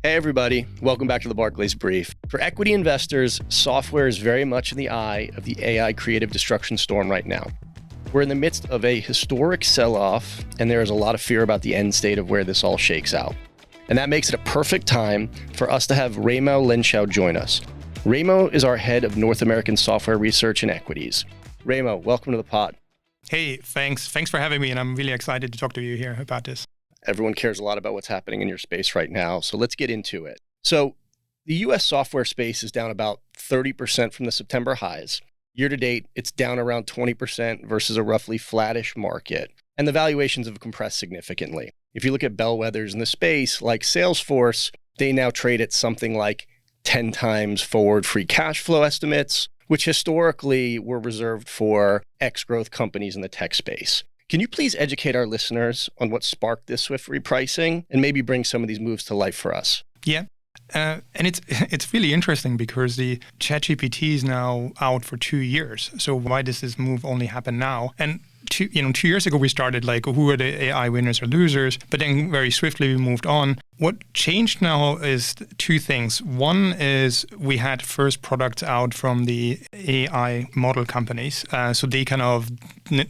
Hey everybody, welcome back to the Barclays Brief. For equity investors, software is very much in the eye of the AI creative destruction storm right now. We're in the midst of a historic sell-off, and there is a lot of fear about the end state of where this all shakes out. And that makes it a perfect time for us to have Raimo Lenschow join us. Raimo is our head of North American software research and equities. Raimo, welcome to the pod. Hey, thanks for having me, and I'm really excited to talk to you here about this. Everyone cares a lot about what's happening in your space right now, so let's get into it. So the US software space is down about 30% from the September highs. Year to date, it's down around 20% versus a roughly flattish market, and the valuations have compressed significantly. If you look at bellwethers in the space, like Salesforce, they now trade at something like 10 times forward free cash flow estimates, which historically were reserved for ex-growth companies in the tech space. Can you please educate our listeners on what sparked this swift repricing and maybe bring some of these moves to life for us? Yeah. And it's really interesting because the ChatGPT is now out for 2 years. So why does this move only happen now? And 2 years ago, we started like, who are the AI winners or losers? But then very swiftly we moved on. What changed now is two things. One is we had first products out from the AI model companies. So they kind of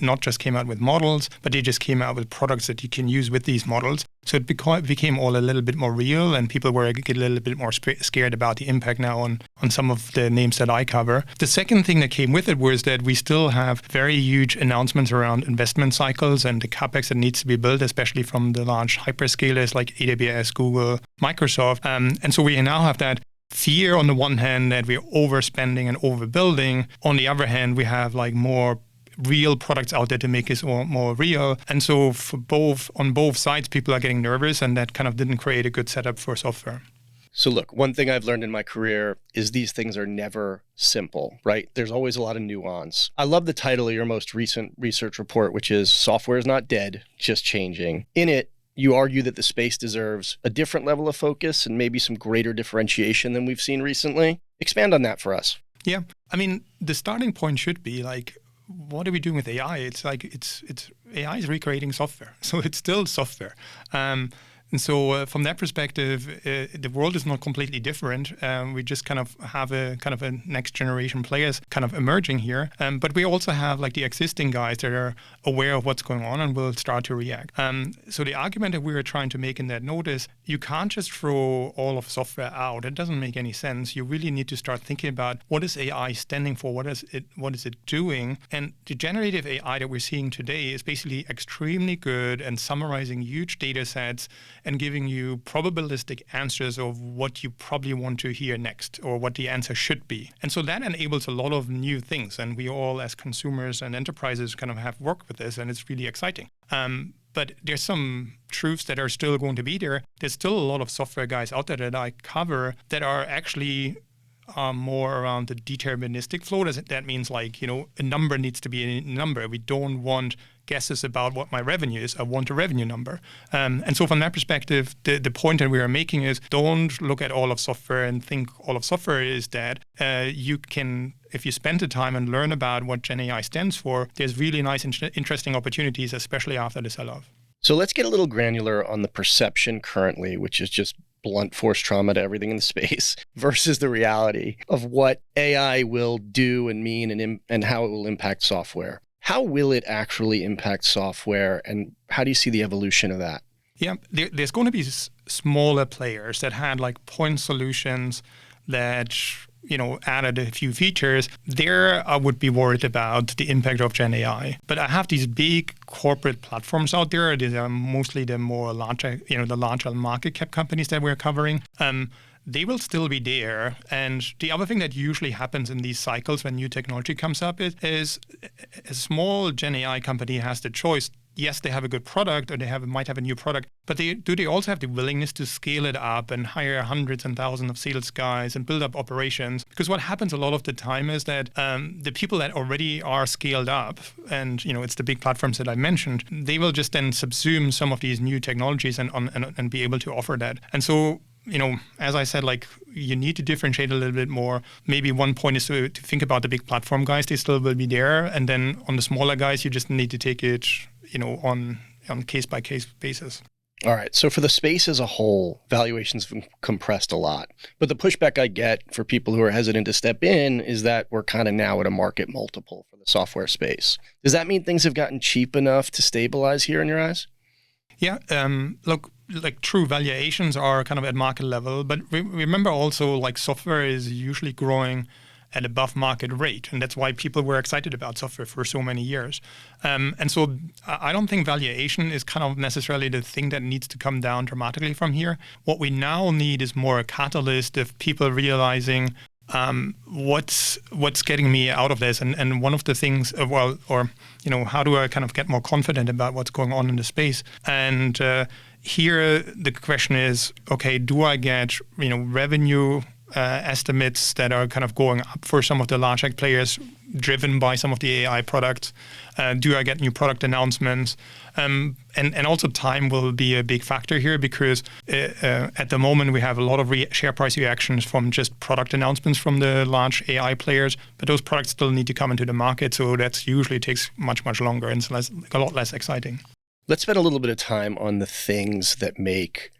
not just came out with models, but they just came out with products that you can use with these models. So it became all a little bit more real, and people were a little bit more scared about the impact now on some of the names that I cover. The second thing that came with it was that we still have very huge announcements around investment cycles and the CapEx that needs to be built, especially from the large hyperscalers like AWS, Google, Microsoft. And so we now have that fear on the one hand that we're overspending and overbuilding. On the other hand, we have like more real products out there to make it more real. And so on both sides, people are getting nervous, and that kind of didn't create a good setup for software. So look, one thing I've learned in my career is these things are never simple, right? There's always a lot of nuance. I love the title of your most recent research report, which is Software is Not Dead, Just Changing. In it, you argue that the space deserves a different level of focus and maybe some greater differentiation than we've seen recently. Expand on that for us. Yeah. I mean, the starting point should be like, what are we doing with AI? It's like it's AI is recreating software, so it's still software. And so from that perspective, the world is not completely different. We just kind of have a next generation players kind of emerging here. But we also have like the existing guys that are aware of what's going on and will start to react. So the argument that we were trying to make in that note is you can't just throw all of software out. It doesn't make any sense. You really need to start thinking about what is AI standing for? What is it doing? And the generative AI that we're seeing today is basically extremely good and summarizing huge data sets and giving you probabilistic answers of what you probably want to hear next or what the answer should be. And so that enables a lot of new things. And we all as consumers and enterprises kind of have worked with this, and it's really exciting. But there's some truths that are still going to be there. There's still a lot of software guys out there that I cover that are actually more around the deterministic flow. That means like, a number needs to be a number. We don't want guesses about what my revenue is. I want a revenue number. And so from that perspective, the point that we are making is don't look at all of software and think all of software is dead. You can, if you spend the time and learn about what GenAI stands for, there's really nice, interesting opportunities, especially after the sell-off. So let's get a little granular on the perception currently, which is just blunt force trauma to everything in the space versus the reality of what AI will do and mean and how it will impact software. How will it actually impact software, and how do you see the evolution of that? Yeah, there's going to be smaller players that had like point solutions that added a few features. There, I would be worried about the impact of GenAI. But I have these big corporate platforms out there. These are mostly the more larger, the larger market cap companies that we're covering. They will still be there. And the other thing that usually happens in these cycles when new technology comes up is a small GenAI company has the choice. Yes, they have a good product, or they might have a new product, but do they also have the willingness to scale it up and hire hundreds and thousands of sales guys and build up operations? Because what happens a lot of the time is that the people that already are scaled up, and it's the big platforms that I mentioned, they will just then subsume some of these new technologies and be able to offer that. And so as I said, like you need to differentiate a little bit more. Maybe one point is to think about the big platform guys; they still will be there, and then on the smaller guys, you just need to take it, on case by case basis. All right. So for the space as a whole, valuations have compressed a lot. But the pushback I get for people who are hesitant to step in is that we're kind of now at a market multiple for the software space. Does that mean things have gotten cheap enough to stabilize here in your eyes? Yeah, look, like true valuations are kind of at market level, but remember also like software is usually growing at above market rate, and that's why people were excited about software for so many years. And so I don't think valuation is kind of necessarily the thing that needs to come down dramatically from here. What we now need is more a catalyst of people realizing what's getting me out of this, and one of the things, how do I kind of get more confident about what's going on in the space? And here the question is, okay, do I get revenue estimates that are kind of going up for some of the large tech players, driven by some of the AI products? Do I get new product announcements? And also time will be a big factor here, because at the moment we have a lot of share price reactions from just product announcements from the large AI players, but those products still need to come into the market, so that usually takes much, much longer and it's a lot less exciting. Let's spend a little bit of time on the things that make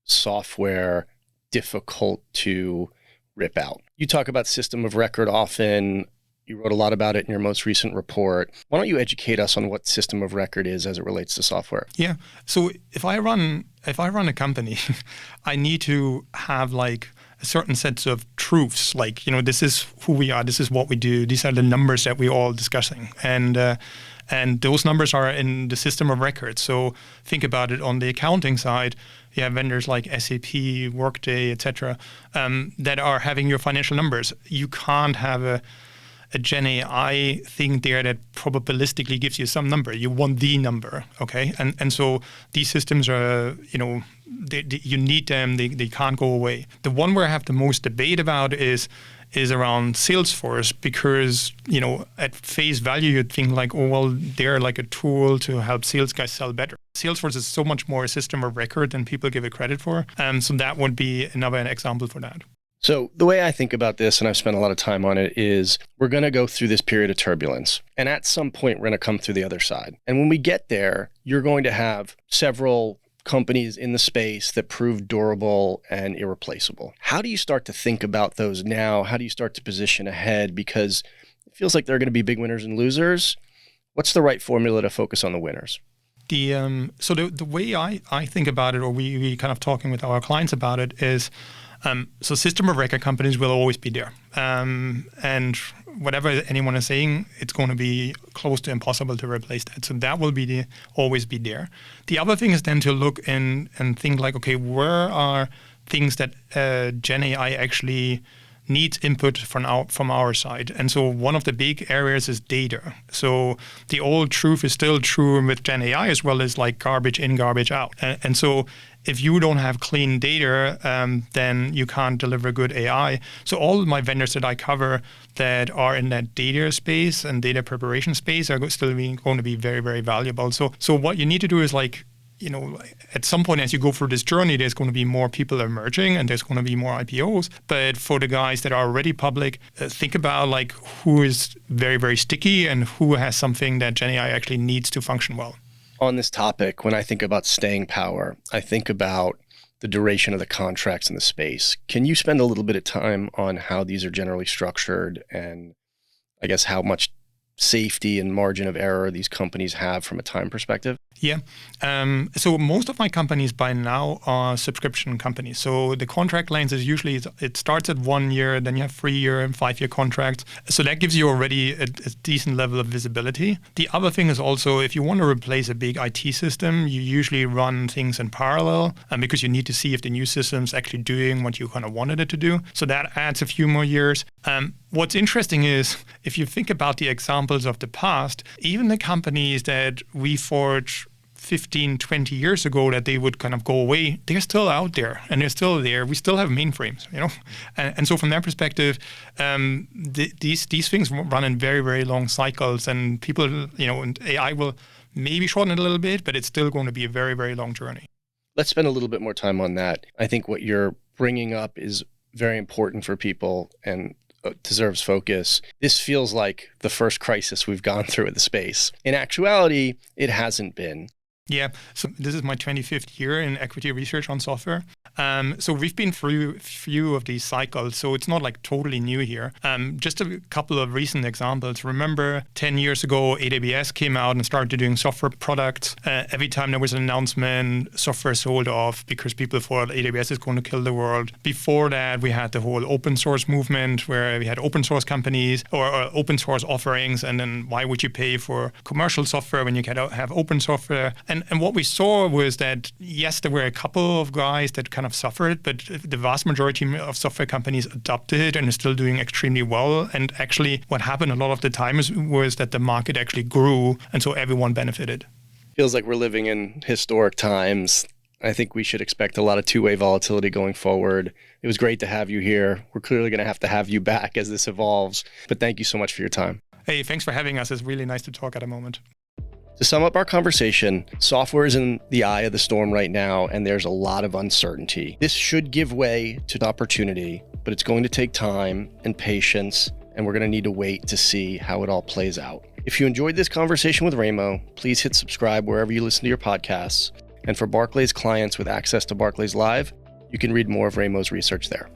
software difficult to rip out. You talk about system of record often. You wrote a lot about it in your most recent report. Why don't you educate us on what system of record is as it relates to software? Yeah. So if I run a company, I need to have like a certain sets of truths, like, this is who we are, this is what we do, these are the numbers that we're all discussing. And those numbers are in the system of record. So think about it on the accounting side. You have vendors like SAP, Workday, etc., that are having your financial numbers. You can't have a GenAI thing there that probabilistically gives you some number. You want the number, okay? And so these systems are, you need them. They can't go away. The one where I have the most debate about is around Salesforce, because at face value you'd think like, oh well, they're like a tool to help sales guys sell better. Salesforce is so much more a system of record than people give it credit for. So that would be another example for that. So the way I think about this, and I've spent a lot of time on it, is we're going to go through this period of turbulence. And at some point, we're going to come through the other side. And when we get there, you're going to have several companies in the space that prove durable and irreplaceable. How do you start to think about those now? How do you start to position ahead? Because it feels like there are going to be big winners and losers. What's the right formula to focus on the winners? So the way I think about it, or we kind of talking with our clients about it, is so system of record companies will always be there. And whatever anyone is saying, it's going to be close to impossible to replace that. So that will always be there. The other thing is then to look and think like, okay, where are things that GenAI actually needs input from our side? And so one of the big areas is data. So the old truth is still true with GenAI as well as like garbage in, garbage out. And so if you don't have clean data, then you can't deliver good AI. So all of my vendors that I cover that are in that data space and data preparation space are still going to be very, very valuable. So what you need to do is like, at some point as you go through this journey, there's going to be more people emerging and there's going to be more IPOs. But for the guys that are already public, think about like who is very, very sticky and who has something that GenAI actually needs to function well. On this topic, when I think about staying power, I think about the duration of the contracts in the space. Can you spend a little bit of time on how these are generally structured and I guess how much safety and margin of error these companies have from a time perspective? Yeah. So most of my companies by now are subscription companies. So the contract length is usually, it starts at 1 year, then you have 3-year and 5-year contracts. So that gives you already a decent level of visibility. The other thing is also, if you want to replace a big IT system, you usually run things in parallel because you need to see if the new system's actually doing what you kind of wanted it to do. So that adds a few more years. What's interesting is, if you think about the examples of the past, even the companies that we forged 15, 20 years ago that they would kind of go away, they're still out there and they're still there. We still have mainframes, And so from that perspective, these things run in very, very long cycles, and people, and AI will maybe shorten it a little bit, but it's still going to be a very, very long journey. Let's spend a little bit more time on that. I think what you're bringing up is very important for people and deserves focus. This feels like the first crisis we've gone through in the space. In actuality, it hasn't been. Yeah, so this is my 25th year in equity research on software. So we've been through a few of these cycles, so it's not like totally new here. Just a couple of recent examples. Remember 10 years ago, AWS came out and started doing software products. Every time there was an announcement, software sold off because people thought AWS is going to kill the world. Before that, we had the whole open source movement where we had open source companies or open source offerings. And then why would you pay for commercial software when you can have open software? And what we saw was that, yes, there were a couple of guys that kind of suffered, but the vast majority of software companies adopted it and are still doing extremely well. And actually what happened a lot of the time was that the market actually grew, and so everyone benefited. Feels like we're living in historic times. I think we should expect a lot of two-way volatility going forward. It was great to have you here. We're clearly going to have you back as this evolves. But thank you so much for your time. Hey, thanks for having us. It's really nice to talk at a moment. To sum up our conversation, software is in the eye of the storm right now, and there's a lot of uncertainty. This should give way to opportunity, but it's going to take time and patience, and we're going to need to wait to see how it all plays out. If you enjoyed this conversation with Raimo, please hit subscribe wherever you listen to your podcasts. And for Barclays clients with access to Barclays Live, you can read more of Raimo's research there.